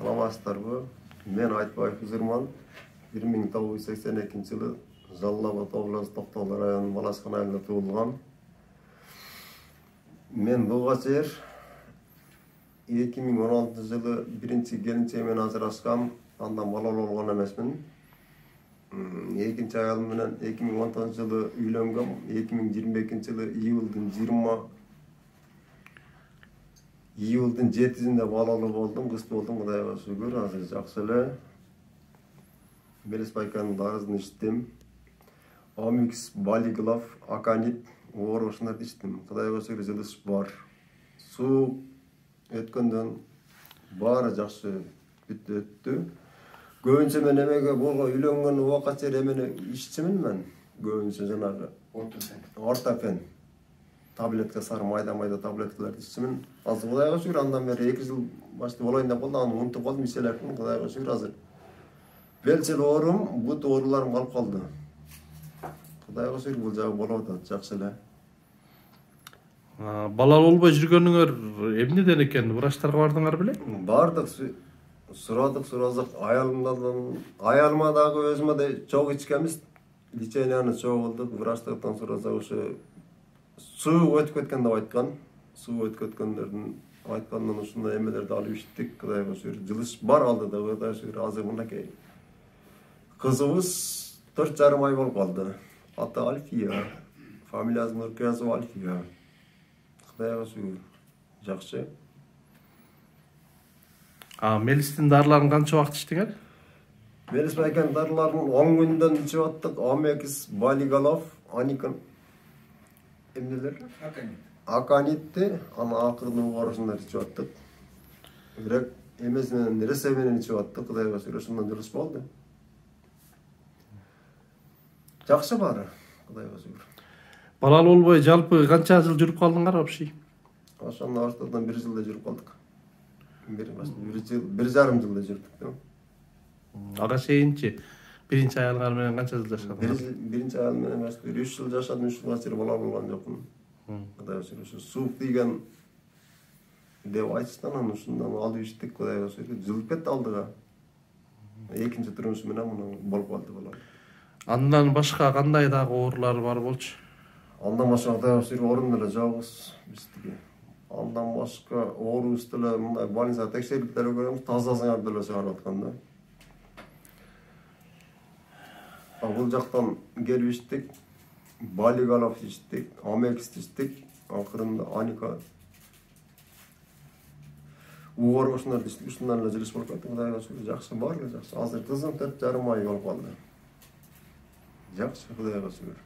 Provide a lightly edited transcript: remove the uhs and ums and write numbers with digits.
Саламатсыздарбы? Мен Айтбаев Узырман. 1982 жылы Жалал-Абад облысы Токтогул районунун Балашкан айылында туулгам. Мен буга чейин 2016 жылы биринчи келинчегим менен ажырашкам. Андан балалуу болгон эмесмин. Экинчи аялым менен 2019 жылы үйлөнгөм. 2022 жылы июлдун 7-синде балалуу болдум, кыз болдум, Кудайга шүгүр, азыр жакшы эле. Мелис байканын дарысын ичтим. Омикс, Балиглав, Аканит, оорушуңарды ичтим. Кудайга шүгүр, жылыш бар. Суу өткөндөн баары жакшы өттү. Көбүнчө мен эмеге болго үйлөнгөн убакка чейин эмени иччимин мен. Көбүнчө жанагы ортофен. Таблетка сары майда таблеткаларды иччимин. Азыр Кудайга шүгүр, андан бери 2 жыл башты болоюн деп болду, аны унутуп калдым, иче элекмин. Кудайга шүгүр, азыр белчил оорум, бут ооруларым калып калды. Кудайга шүгүр, бул жагы болуп атат, жакшы эле. Балалуу болбой жүргөнүңөр эмнеден экен? Врачтарга бардыңар беле? Бардык, сурадык. Аялыма дагы өзүмө да чогуу ичкенбиз. Леченияны чогуу болдук, врачтардан суразак, ошо суу өтүп кеткен деп айткан. Суу өтүп кеткөндөрдүн айтканынан ушундай эмелерди алып иштик. Кудайга шүгүр, жылыш бар алдыда, Кудайга шүгүр, азыр мынакей. Кызыбыз 4,5 ай болуп калды. Аты Альфия. Фамилиясы Нуркиязова Альфия. Кудайга шүгүр, жакшы. Мелистин дарыларын канча убакыт ичтиңер? Мелис байканын дарыларын 10 күндөн ичип аттык. Омекс, Балигалов, Аникон. Эмнелер? Аканитти, аны акырын оорусунда ичип аттык. Бирок эмеси менен ресей менен ичип аттык. Кудайга шүгүр, ушундан жылыш болду. Жакшы баары, Кудайга шүгүр. Балалуу болбой жалпы канча жыл жүрүп калдыңар вообще? Ошондо ортодон 1 жылда жүрүп калдык. 1,5 жылда жүрдүк. Ага чейинчи биринчи аялыңар менен канча жыл жашадыңар? Биринчи аялым менен 3 жыл жашадым, 3 жылга чейин бала болгон жокмун. Кудайга шүгүр, суук тийген деп айтыштан анан ушундан алып иштик. Кудайга шүгүр, жылып кетти алдыга. Экинчи турмуш менен муну болуп калды бала. Андан башка кандай дагы оорулар бар болчу? Андан башка Кудайга шүгүр, орун эле жокпуз биздики. Андан башка оорубуз деле мындай больницага текшерип деле көрөбүз, тазасыңар деле чыгарып аткан да. Бул жактан келип иштик, Балигалов иштик, Омекс иштик, акырында Аника. Оорушуңарды иштик, ушундан эле жылыш болуп кетти. Кудайга шүгүр, жакшы, бар эле жакшы. Азыр кызым 4,5 ай болуп калды. Жакшы, Кудайга шүгүр.